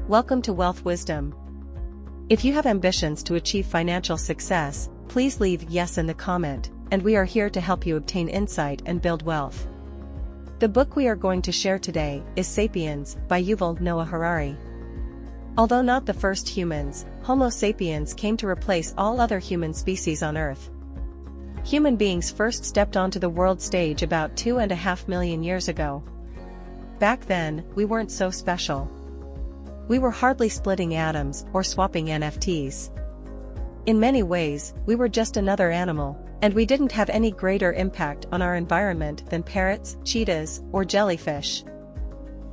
Welcome to Wealth Wisdom. If you have ambitions to achieve financial success, please leave yes in the comment, and we are here to help you obtain insight and build wealth. The book we are going to share today is Sapiens by Yuval Noah Harari. Although not the first humans, Homo sapiens came to replace all other human species on Earth. Human beings first stepped onto the world stage about 2.5 million years ago. Back then, we weren't so special. We were hardly splitting atoms or swapping NFTs. In many ways, we were just another animal, and we didn't have any greater impact on our environment than parrots, cheetahs, or jellyfish.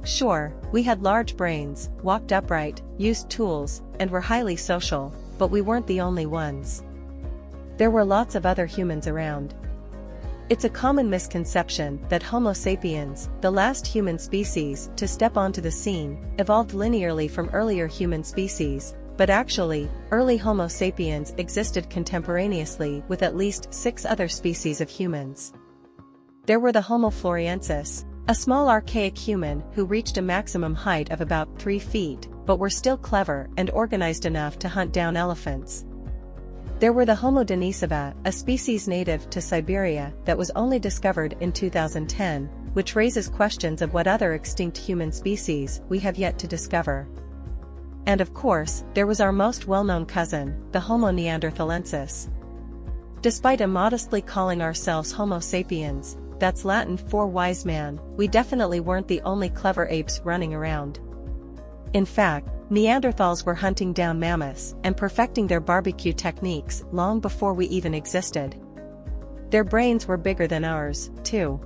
Sure, we had large brains, walked upright, used tools, and were highly social, but we weren't the only ones. There were lots of other humans around. It's a common misconception that Homo sapiens, the last human species to step onto the scene, evolved linearly from earlier human species, but actually, early Homo sapiens existed contemporaneously with at least 6 other species of humans. There were the Homo floresiensis, a small archaic human who reached a maximum height of about 3 feet, but were still clever and organized enough to hunt down elephants. There were the Homo denisova, a species native to Siberia that was only discovered in 2010, which raises questions of what other extinct human species we have yet to discover. And of course, there was our most well-known cousin, the Homo neanderthalensis. Despite immodestly calling ourselves Homo sapiens, that's Latin for wise man, we definitely weren't the only clever apes running around. In fact, Neanderthals were hunting down mammoths and perfecting their barbecue techniques long before we even existed. Their brains were bigger than ours, too.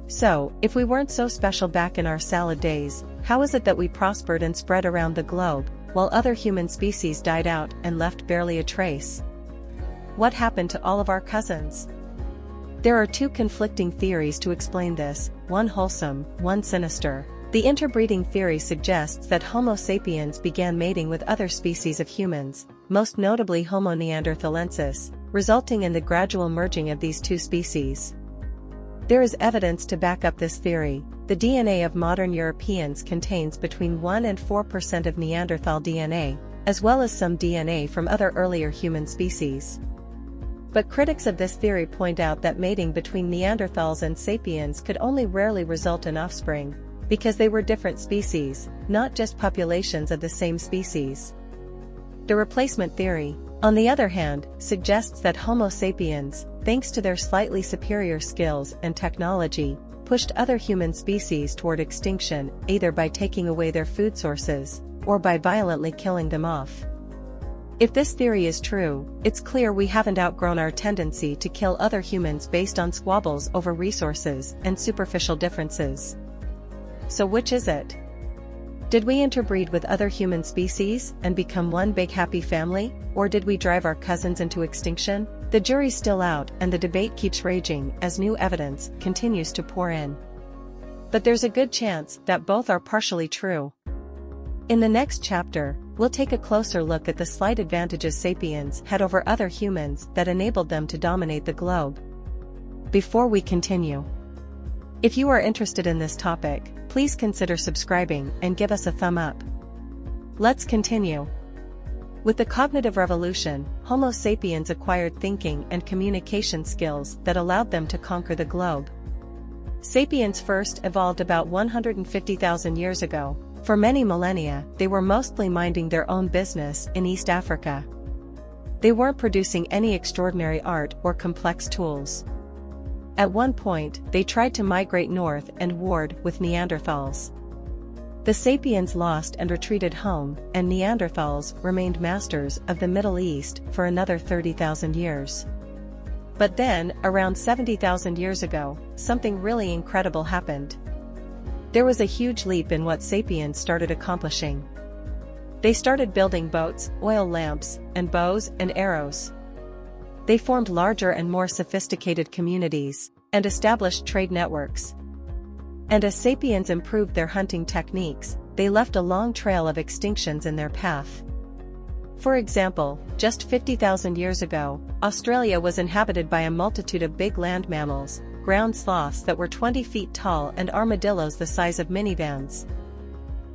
So, if we weren't so special back in our salad days, how is it that we prospered and spread around the globe, while other human species died out and left barely a trace? What happened to all of our cousins? There are 2 conflicting theories to explain this, one wholesome, one sinister. The interbreeding theory suggests that Homo sapiens began mating with other species of humans, most notably Homo neanderthalensis, resulting in the gradual merging of these 2 species. There is evidence to back up this theory. The DNA of modern Europeans contains between 1 and 4% of Neanderthal DNA, as well as some DNA from other earlier human species. But critics of this theory point out that mating between Neanderthals and sapiens could only rarely result in offspring, because they were different species, not just populations of the same species. The replacement theory, on the other hand, suggests that Homo sapiens, thanks to their slightly superior skills and technology, pushed other human species toward extinction either by taking away their food sources, or by violently killing them off. If this theory is true, it's clear we haven't outgrown our tendency to kill other humans based on squabbles over resources and superficial differences. So which is it? Did we interbreed with other human species and become one big happy family, or did we drive our cousins into extinction? The jury's still out and the debate keeps raging as new evidence continues to pour in. But there's a good chance that both are partially true. In the next chapter, we'll take a closer look at the slight advantages sapiens had over other humans that enabled them to dominate the globe. Before we continue, if you are interested in this topic, please consider subscribing and give us a thumb up. Let's continue. With the cognitive revolution, Homo sapiens acquired thinking and communication skills that allowed them to conquer the globe. Sapiens first evolved about 150,000 years ago. For many millennia, they were mostly minding their own business in East Africa. They weren't producing any extraordinary art or complex tools. At one point, they tried to migrate north and warred with Neanderthals. The sapiens lost and retreated home, and Neanderthals remained masters of the Middle East for another 30,000 years. But then, around 70,000 years ago, something really incredible happened. There was a huge leap in what sapiens started accomplishing. They started building boats, oil lamps, and bows and arrows. They formed larger and more sophisticated communities, and established trade networks. And as sapiens improved their hunting techniques, they left a long trail of extinctions in their path. For example, just 50,000 years ago, Australia was inhabited by a multitude of big land mammals, ground sloths that were 20 feet tall and armadillos the size of minivans.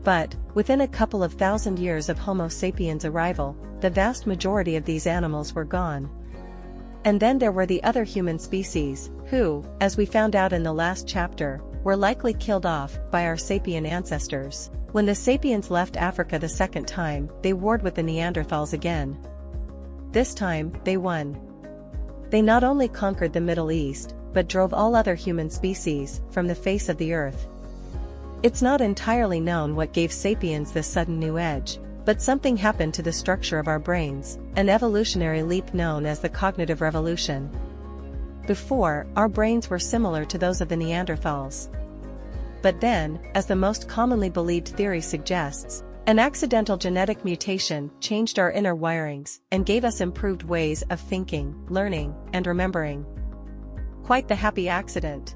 But, within a couple of thousand years of Homo sapiens' arrival, the vast majority of these animals were gone. And then there were the other human species, who, as we found out in the last chapter, were likely killed off by our sapien ancestors. When the sapiens left Africa the second time, they warred with the Neanderthals again. This time, they won. They not only conquered the Middle East, but drove all other human species from the face of the earth. It's not entirely known what gave sapiens this sudden new edge, but something happened to the structure of our brains, an evolutionary leap known as the cognitive revolution. Before, our brains were similar to those of the Neanderthals. But then, as the most commonly believed theory suggests, an accidental genetic mutation changed our inner wirings and gave us improved ways of thinking, learning, and remembering. Quite the happy accident.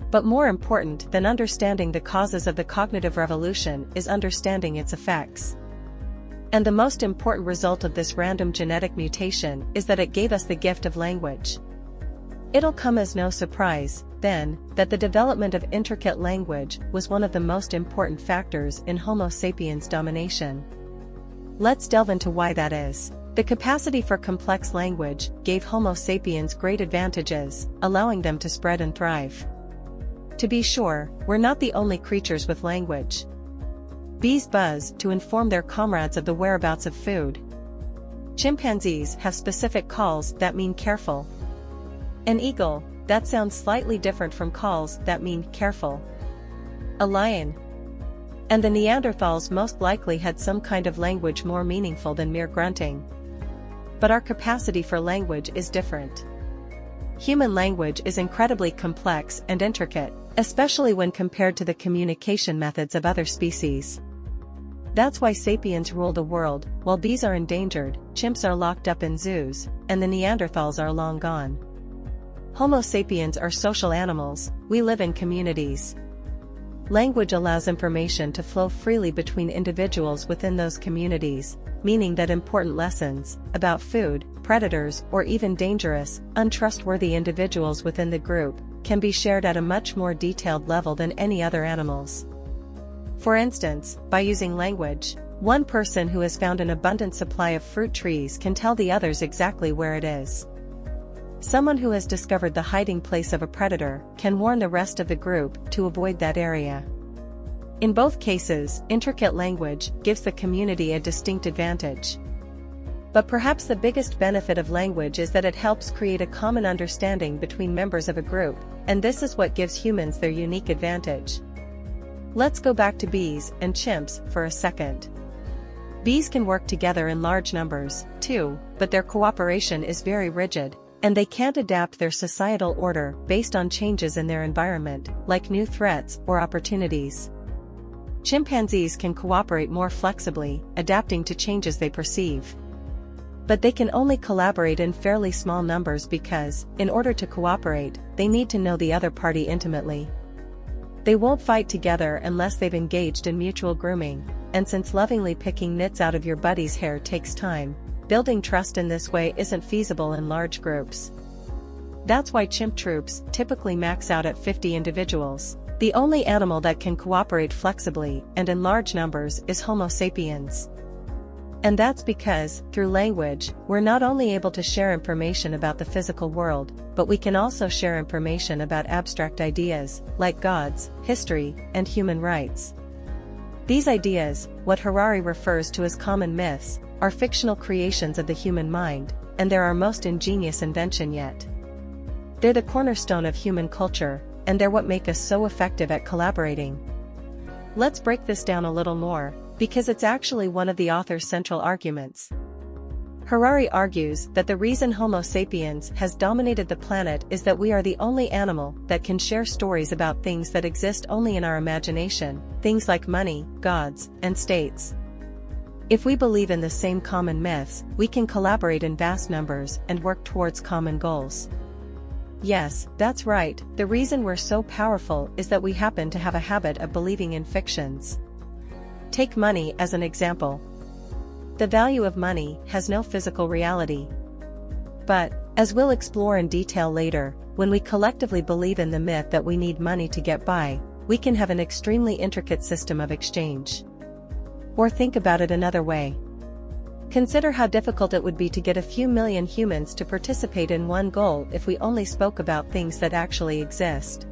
But more important than understanding the causes of the cognitive revolution is understanding its effects. And the most important result of this random genetic mutation is that it gave us the gift of language. It'll come as no surprise, then, that the development of intricate language was one of the most important factors in Homo sapiens' domination. Let's delve into why that is. The capacity for complex language gave Homo sapiens great advantages, allowing them to spread and thrive. To be sure, we're not the only creatures with language. Bees buzz to inform their comrades of the whereabouts of food. Chimpanzees have specific calls that mean careful. An eagle, that sounds slightly different from calls that mean careful. A lion. And the Neanderthals most likely had some kind of language more meaningful than mere grunting. But our capacity for language is different. Human language is incredibly complex and intricate, especially when compared to the communication methods of other species. That's why sapiens rule the world, while bees are endangered, chimps are locked up in zoos, and the Neanderthals are long gone. Homo sapiens are social animals, we live in communities. Language allows information to flow freely between individuals within those communities, meaning that important lessons about food, predators, or even dangerous, untrustworthy individuals within the group can be shared at a much more detailed level than any other animals. For instance, by using language, one person who has found an abundant supply of fruit trees can tell the others exactly where it is. Someone who has discovered the hiding place of a predator can warn the rest of the group to avoid that area. In both cases, intricate language gives the community a distinct advantage. But perhaps the biggest benefit of language is that it helps create a common understanding between members of a group, and this is what gives humans their unique advantage. Let's go back to bees and chimps for a second. Bees can work together in large numbers, too, but their cooperation is very rigid, and they can't adapt their societal order based on changes in their environment, like new threats or opportunities. Chimpanzees can cooperate more flexibly, adapting to changes they perceive. But they can only collaborate in fairly small numbers because, in order to cooperate, they need to know the other party intimately. They won't fight together unless they've engaged in mutual grooming, and since lovingly picking nits out of your buddy's hair takes time, building trust in this way isn't feasible in large groups. That's why chimp troops typically max out at 50 individuals. The only animal that can cooperate flexibly and in large numbers is Homo sapiens. And that's because, through language, we're not only able to share information about the physical world, but we can also share information about abstract ideas, like gods, history, and human rights. These ideas, what Harari refers to as common myths, are fictional creations of the human mind, and they're our most ingenious invention yet. They're the cornerstone of human culture, and they're what make us so effective at collaborating. Let's break this down a little more, because it's actually one of the author's central arguments. Harari argues that the reason Homo sapiens has dominated the planet is that we are the only animal that can share stories about things that exist only in our imagination, things like money, gods, and states. If we believe in the same common myths, we can collaborate in vast numbers and work towards common goals. Yes, that's right, the reason we're so powerful is that we happen to have a habit of believing in fictions. Take money as an example. The value of money has no physical reality. But, as we'll explore in detail later, when we collectively believe in the myth that we need money to get by, we can have an extremely intricate system of exchange. Or think about it another way. Consider how difficult it would be to get a few million humans to participate in one goal if we only spoke about things that actually exist.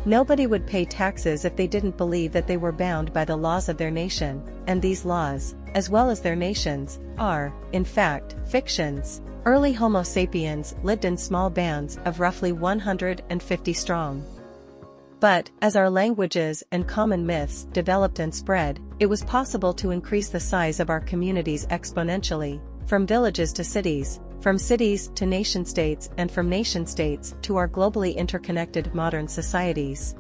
Nobody would pay taxes if they didn't believe that they were bound by the laws of their nation, and these laws, as well as their nations, are, in fact, fictions. Early Homo sapiens lived in small bands of roughly 150 strong. But, as our languages and common myths developed and spread, it was possible to increase the size of our communities exponentially, from villages to cities, from cities to nation-states, and from nation-states to our globally interconnected modern societies.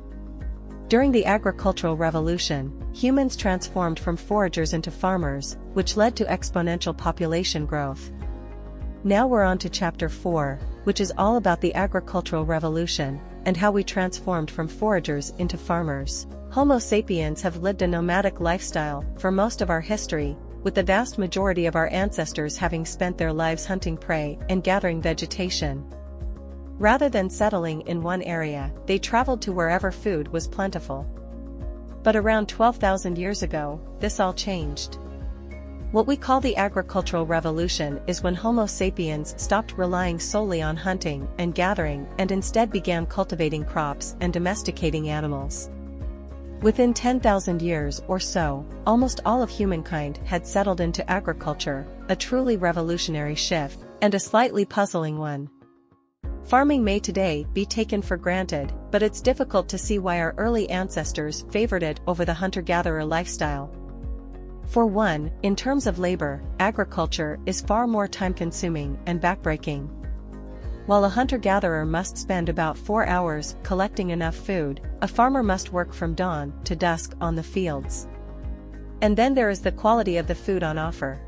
During the agricultural revolution, humans transformed from foragers into farmers, which led to exponential population growth. Now we're on to chapter 4, which is all about the agricultural revolution, and how we transformed from foragers into farmers. Homo sapiens have lived a nomadic lifestyle for most of our history, with the vast majority of our ancestors having spent their lives hunting prey and gathering vegetation. Rather than settling in one area, they traveled to wherever food was plentiful. But around 12,000 years ago, this all changed. What we call the agricultural revolution is when Homo sapiens stopped relying solely on hunting and gathering and instead began cultivating crops and domesticating animals. Within 10,000 years or so, almost all of humankind had settled into agriculture, a truly revolutionary shift, and a slightly puzzling one. Farming may today be taken for granted, but it's difficult to see why our early ancestors favored it over the hunter-gatherer lifestyle. For one, in terms of labor, agriculture is far more time-consuming and backbreaking. While a hunter-gatherer must spend about 4 hours collecting enough food, a farmer must work from dawn to dusk on the fields. And then there is the quality of the food on offer.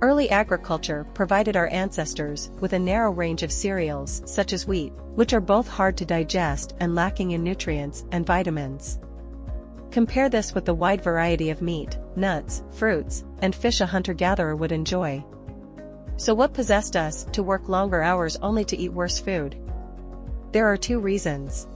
Early agriculture provided our ancestors with a narrow range of cereals such as wheat, which are both hard to digest and lacking in nutrients and vitamins. Compare this with the wide variety of meat, nuts, fruits, and fish a hunter-gatherer would enjoy. So what possessed us to work longer hours only to eat worse food? There are 2 reasons.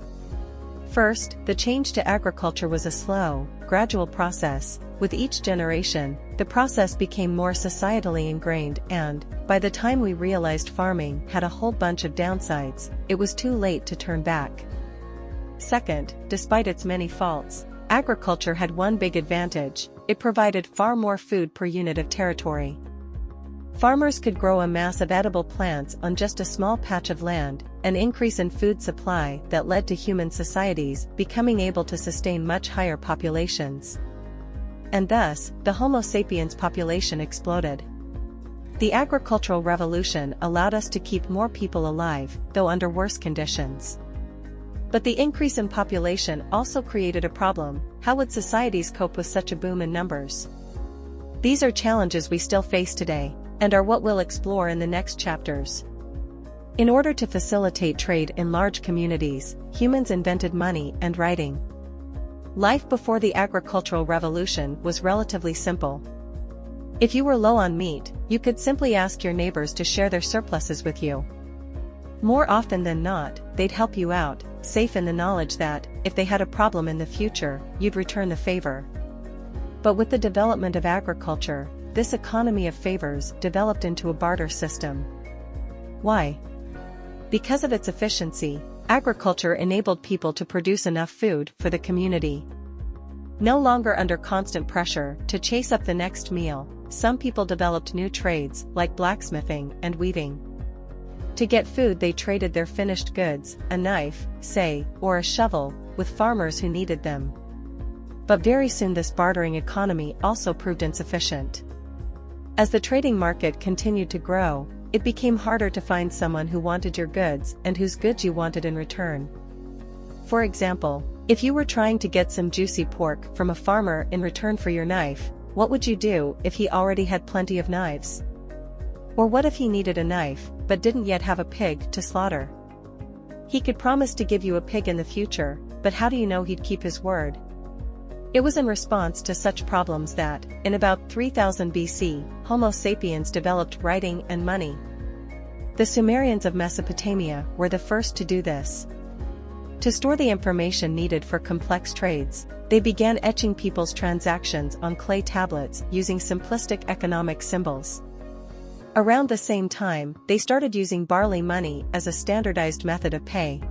First, the change to agriculture was a slow, gradual process. With each generation, the process became more societally ingrained and, by the time we realized farming had a whole bunch of downsides, it was too late to turn back. Second, despite its many faults, agriculture had one big advantage: it provided far more food per unit of territory. Farmers could grow a mass of edible plants on just a small patch of land, an increase in food supply that led to human societies becoming able to sustain much higher populations. And thus, the Homo sapiens population exploded. The agricultural revolution allowed us to keep more people alive, though under worse conditions. But the increase in population also created a problem: how would societies cope with such a boom in numbers? These are challenges we still face today, and are what we'll explore in the next chapters. In order to facilitate trade in large communities, humans invented money and writing. Life before the agricultural revolution was relatively simple. If you were low on meat, you could simply ask your neighbors to share their surpluses with you. More often than not, they'd help you out, safe in the knowledge that, if they had a problem in the future, you'd return the favor. But with the development of agriculture, this economy of favors developed into a barter system. Why? Because of its efficiency, agriculture enabled people to produce enough food for the community. No longer under constant pressure to chase up the next meal, some people developed new trades like blacksmithing and weaving. To get food, they traded their finished goods, a knife, say, or a shovel, with farmers who needed them. But very soon this bartering economy also proved insufficient. As the trading market continued to grow, it became harder to find someone who wanted your goods and whose goods you wanted in return. For example, if you were trying to get some juicy pork from a farmer in return for your knife, what would you do if he already had plenty of knives? Or what if he needed a knife, but didn't yet have a pig to slaughter? He could promise to give you a pig in the future, but how do you know he'd keep his word? It was in response to such problems that, in about 3000 BC, Homo sapiens developed writing and money. The Sumerians of Mesopotamia were the first to do this. To store the information needed for complex trades, they began etching people's transactions on clay tablets using simplistic economic symbols. Around the same time, they started using barley money as a standardized method of pay.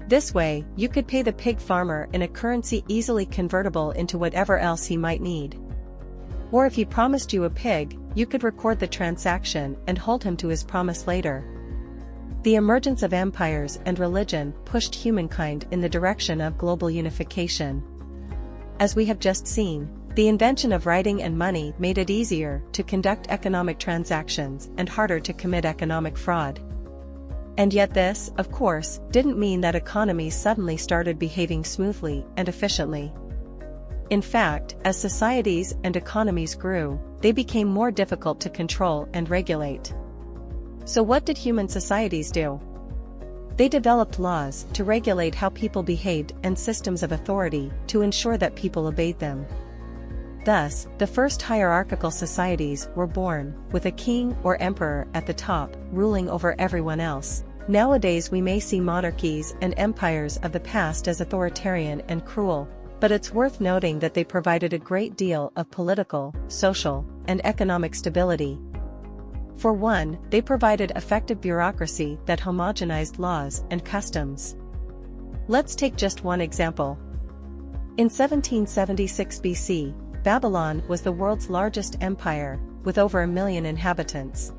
This way, you could pay the pig farmer in a currency easily convertible into whatever else he might need. Or if he promised you a pig, you could record the transaction and hold him to his promise later. The emergence of empires and religion pushed humankind in the direction of global unification. As we have just seen, the invention of writing and money made it easier to conduct economic transactions and harder to commit economic fraud. And yet this, of course, didn't mean that economies suddenly started behaving smoothly and efficiently. In fact, as societies and economies grew, they became more difficult to control and regulate. So what did human societies do? They developed laws to regulate how people behaved and systems of authority to ensure that people obeyed them. Thus, the first hierarchical societies were born, with a king or emperor at the top, ruling over everyone else. Nowadays we may see monarchies and empires of the past as authoritarian and cruel, but it's worth noting that they provided a great deal of political, social, and economic stability. For one, they provided effective bureaucracy that homogenized laws and customs. Let's take just one example. In 1776 BC, Babylon was the world's largest empire, with over 1 million inhabitants.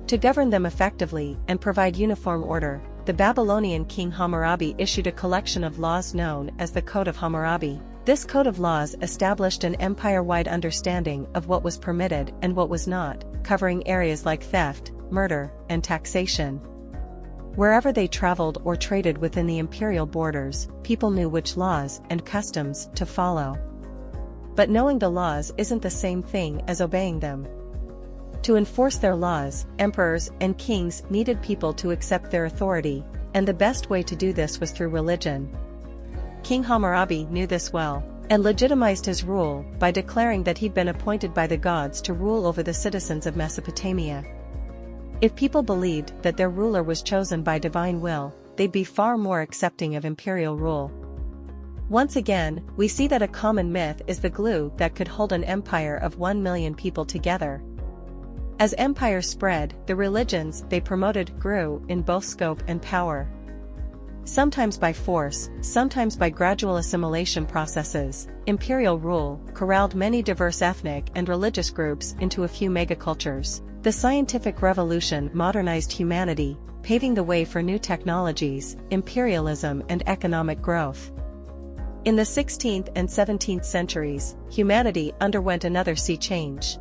To govern them effectively and provide uniform order, the Babylonian king Hammurabi issued a collection of laws known as the Code of Hammurabi. This code of laws established an empire-wide understanding of what was permitted and what was not, covering areas like theft, murder, and taxation. Wherever they traveled or traded within the imperial borders, people knew which laws and customs to follow. But knowing the laws isn't the same thing as obeying them. To enforce their laws, emperors and kings needed people to accept their authority, and the best way to do this was through religion. King Hammurabi knew this well, and legitimized his rule by declaring that he'd been appointed by the gods to rule over the citizens of Mesopotamia. If people believed that their ruler was chosen by divine will, they'd be far more accepting of imperial rule. Once again, we see that a common myth is the glue that could hold an empire of 1 million people together. As empires spread, the religions they promoted grew in both scope and power. Sometimes by force, sometimes by gradual assimilation processes, imperial rule corralled many diverse ethnic and religious groups into a few megacultures. The scientific revolution modernized humanity, paving the way for new technologies, imperialism and economic growth. In the 16th and 17th centuries, humanity underwent another sea change.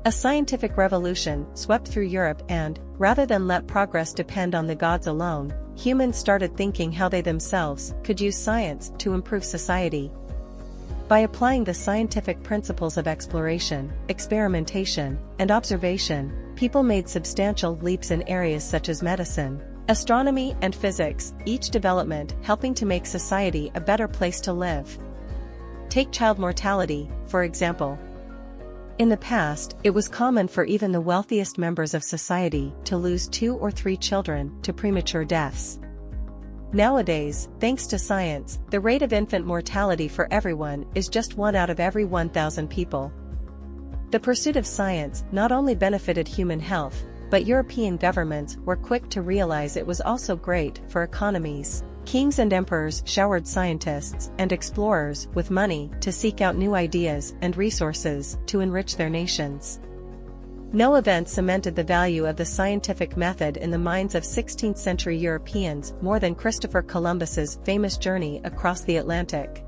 A scientific revolution swept through Europe and, rather than let progress depend on the gods alone, humans started thinking how they themselves could use science to improve society. By applying the scientific principles of exploration, experimentation, and observation, people made substantial leaps in areas such as medicine, astronomy, and physics, each development helping to make society a better place to live. Take child mortality, for example. In the past, it was common for even the wealthiest members of society to lose 2 or 3 children to premature deaths. Nowadays, thanks to science, the rate of infant mortality for everyone is just 1 out of every 1,000 people. The pursuit of science not only benefited human health, but European governments were quick to realize it was also great for economies. Kings and emperors showered scientists and explorers with money to seek out new ideas and resources to enrich their nations. No event cemented the value of the scientific method in the minds of 16th-century Europeans more than Christopher Columbus's famous journey across the Atlantic.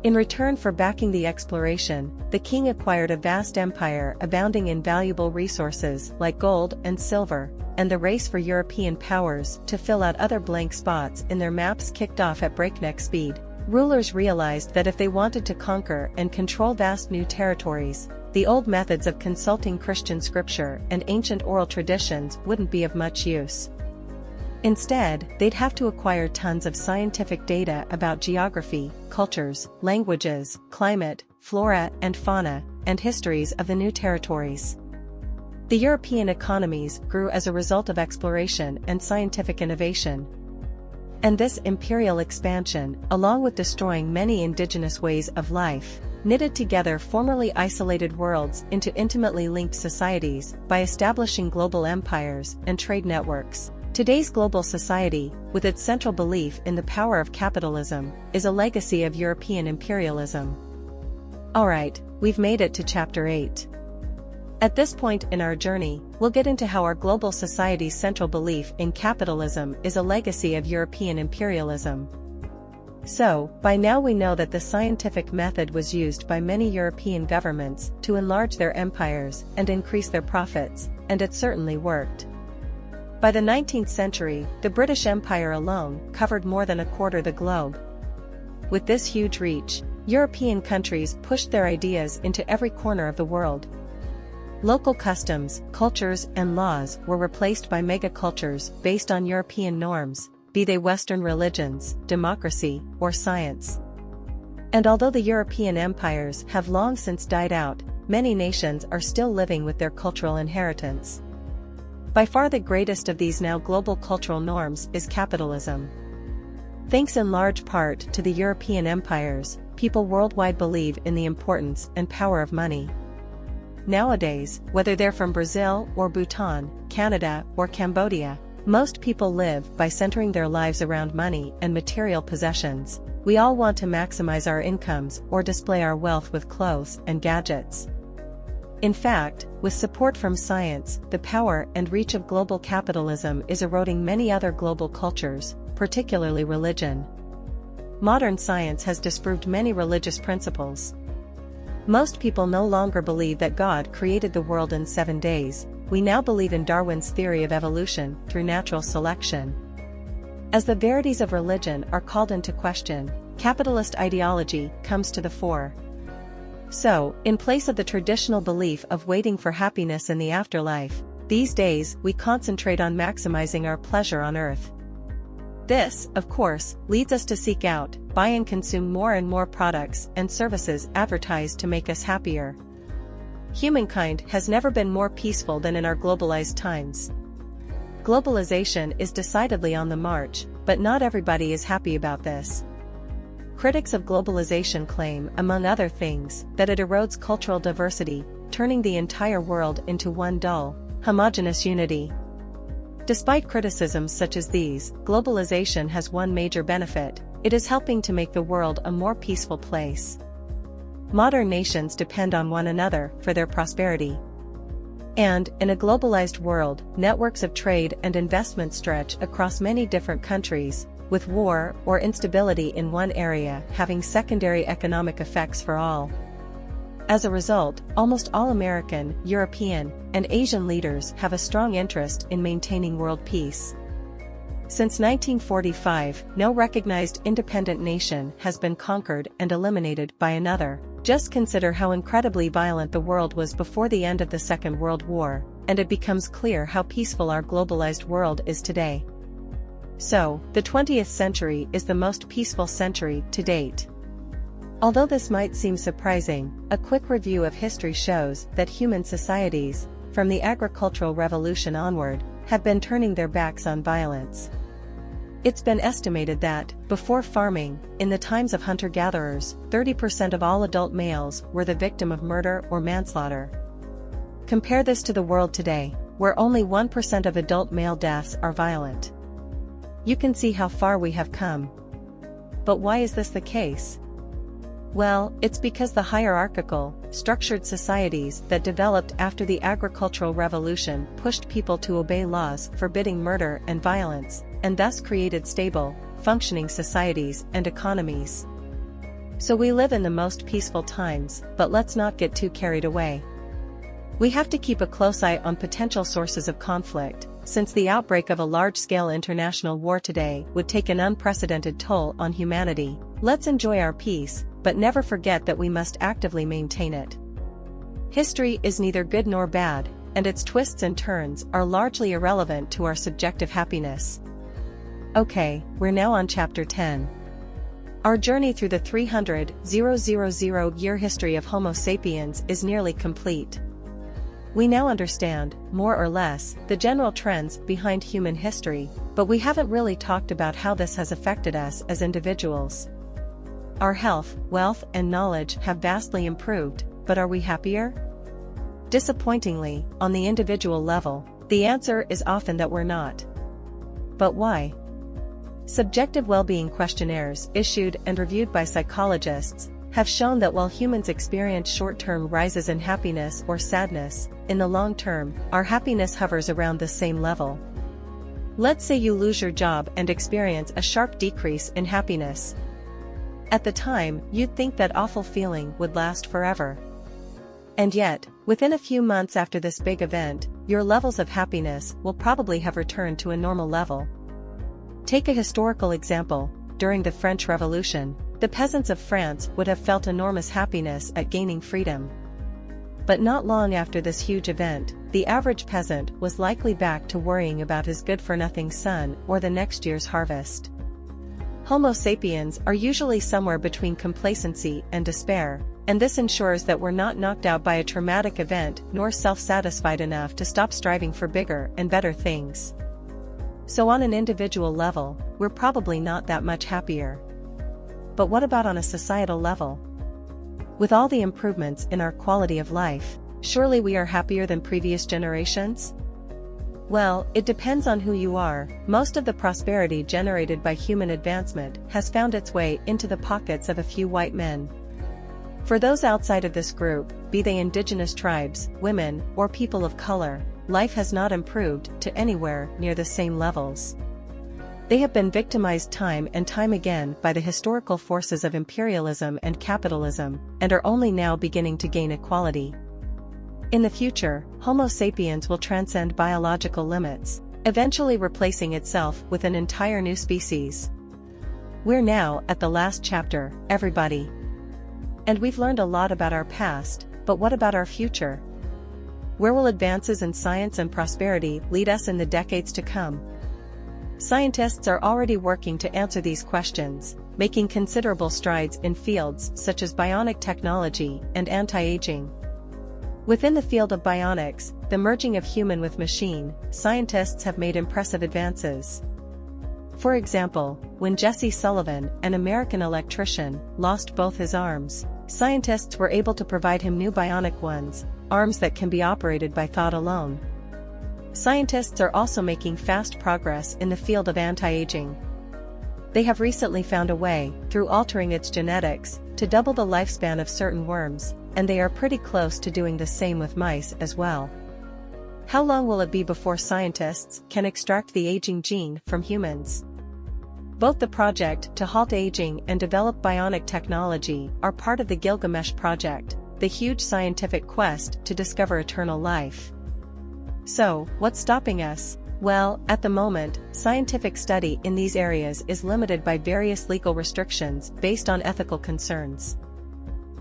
In return for backing the exploration, the king acquired a vast empire abounding in valuable resources like gold and silver, and the race for European powers to fill out other blank spots in their maps kicked off at breakneck speed. Rulers realized that if they wanted to conquer and control vast new territories, the old methods of consulting Christian scripture and ancient oral traditions wouldn't be of much use. Instead, they'd have to acquire tons of scientific data about geography, cultures, languages, climate, flora and fauna, and histories of the new territories. The European economies grew as a result of exploration and scientific innovation. And this imperial expansion, along with destroying many indigenous ways of life, knitted together formerly isolated worlds into intimately linked societies by establishing global empires and trade networks. Today's global society, with its central belief in the power of capitalism, is a legacy of European imperialism. Alright, we've made it to Chapter 8. At this point in our journey, we'll get into how our global society's central belief in capitalism is a legacy of European imperialism. So, by now we know that the scientific method was used by many European governments to enlarge their empires and increase their profits, and it certainly worked. By the 19th century, the British Empire alone covered more than a quarter the globe. With this huge reach, European countries pushed their ideas into every corner of the world. Local customs, cultures, and laws were replaced by megacultures based on European norms, be they Western religions, democracy, or science. And although the European empires have long since died out, many nations are still living with their cultural inheritance. By far the greatest of these now global cultural norms is capitalism. Thanks in large part to the European empires, people worldwide believe in the importance and power of money. Nowadays, whether they're from Brazil or Bhutan, Canada or Cambodia, most people live by centering their lives around money and material possessions. We all want to maximize our incomes or display our wealth with clothes and gadgets. In fact, with support from science, the power and reach of global capitalism is eroding many other global cultures, particularly religion. Modern science has disproved many religious principles. Most people no longer believe that God created the world in 7 days. We now believe in Darwin's theory of evolution through natural selection. As the verities of religion are called into question, capitalist ideology comes to the fore. So, in place of the traditional belief of waiting for happiness in the afterlife, these days we concentrate on maximizing our pleasure on earth. This, of course, leads us to seek out, buy and consume more and more products and services advertised to make us happier. Humankind has never been more peaceful than in our globalized times. Globalization is decidedly on the march, but not everybody is happy about this. Critics of globalization claim, among other things, that it erodes cultural diversity, turning the entire world into one dull, homogeneous unity. Despite criticisms such as these, globalization has one major benefit: it is helping to make the world a more peaceful place. Modern nations depend on one another for their prosperity. And, in a globalized world, networks of trade and investment stretch across many different countries, with war or instability in one area having secondary economic effects for all. As a result, almost all American, European, and Asian leaders have a strong interest in maintaining world peace. Since 1945, no recognized independent nation has been conquered and eliminated by another. Just consider how incredibly violent the world was before the end of the Second World War, and it becomes clear how peaceful our globalized world is today. So, the 20th century is the most peaceful century to date. Although this might seem surprising, a quick review of history shows that human societies, from the agricultural revolution onward, have been turning their backs on violence. It's been estimated that, before farming, in the times of hunter-gatherers, 30% of all adult males were the victim of murder or manslaughter. Compare this to the world today, where only 1% of adult male deaths are violent. You can see how far we have come. But why is this the case? Well, it's because the hierarchical, structured societies that developed after the agricultural revolution pushed people to obey laws forbidding murder and violence, and thus created stable, functioning societies and economies. So we live in the most peaceful times, but let's not get too carried away. We have to keep a close eye on potential sources of conflict, since the outbreak of a large-scale international war today would take an unprecedented toll on humanity. Let's enjoy our peace, but never forget that we must actively maintain it. History is neither good nor bad, and its twists and turns are largely irrelevant to our subjective happiness. Okay, we're now on Chapter 10. Our journey through the 300,000-year history of Homo sapiens is nearly complete. We now understand, more or less, the general trends behind human history, but we haven't really talked about how this has affected us as individuals. Our health, wealth, and knowledge have vastly improved, but are we happier? Disappointingly, on the individual level, the answer is often that we're not. But why? Subjective well-being questionnaires issued and reviewed by psychologists have shown that while humans experience short-term rises in happiness or sadness, in the long term, our happiness hovers around the same level. Let's say you lose your job and experience a sharp decrease in happiness. At the time, you'd think that awful feeling would last forever. And yet, within a few months after this big event, your levels of happiness will probably have returned to a normal level. Take a historical example. During the French Revolution, the peasants of France would have felt enormous happiness at gaining freedom. But not long after this huge event, the average peasant was likely back to worrying about his good-for-nothing son or the next year's harvest. Homo sapiens are usually somewhere between complacency and despair, and this ensures that we're not knocked out by a traumatic event nor self-satisfied enough to stop striving for bigger and better things. So on an individual level, we're probably not that much happier. But what about on a societal level? With all the improvements in our quality of life, surely we are happier than previous generations? Well, it depends on who you are. Most of the prosperity generated by human advancement has found its way into the pockets of a few white men. For those outside of this group, be they indigenous tribes, women, or people of color, life has not improved to anywhere near the same levels. They have been victimized time and time again by the historical forces of imperialism and capitalism, and are only now beginning to gain equality. In the future, Homo sapiens will transcend biological limits, eventually replacing itself with an entire new species. We're now at the last chapter, everybody. And we've learned a lot about our past, but what about our future? Where will advances in science and prosperity lead us in the decades to come? Scientists are already working to answer these questions, making considerable strides in fields such as bionic technology and anti-aging. Within the field of bionics, the merging of human with machine, scientists have made impressive advances. For example, when Jesse Sullivan, an American electrician, lost both his arms, scientists were able to provide him new bionic ones, arms that can be operated by thought alone. Scientists are also making fast progress in the field of anti-aging. They have recently found a way, through altering its genetics, to double the lifespan of certain worms, and they are pretty close to doing the same with mice as well. How long will it be before scientists can extract the aging gene from humans? Both the project to halt aging and develop bionic technology are part of the Gilgamesh project, the huge scientific quest to discover eternal life. So, what's stopping us? Well, at the moment, scientific study in these areas is limited by various legal restrictions based on ethical concerns.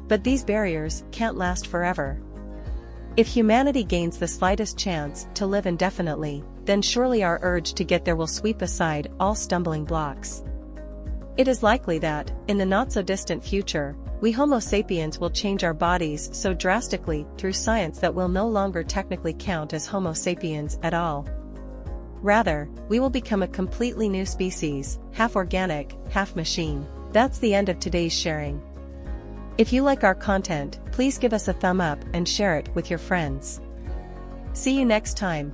But these barriers can't last forever. If humanity gains the slightest chance to live indefinitely, then surely our urge to get there will sweep aside all stumbling blocks. It is likely that, in the not-so-distant future, we Homo sapiens will change our bodies so drastically through science that we'll no longer technically count as Homo sapiens at all. Rather, we will become a completely new species, half organic, half machine. That's the end of today's sharing. If you like our content, please give us a thumb up and share it with your friends. See you next time.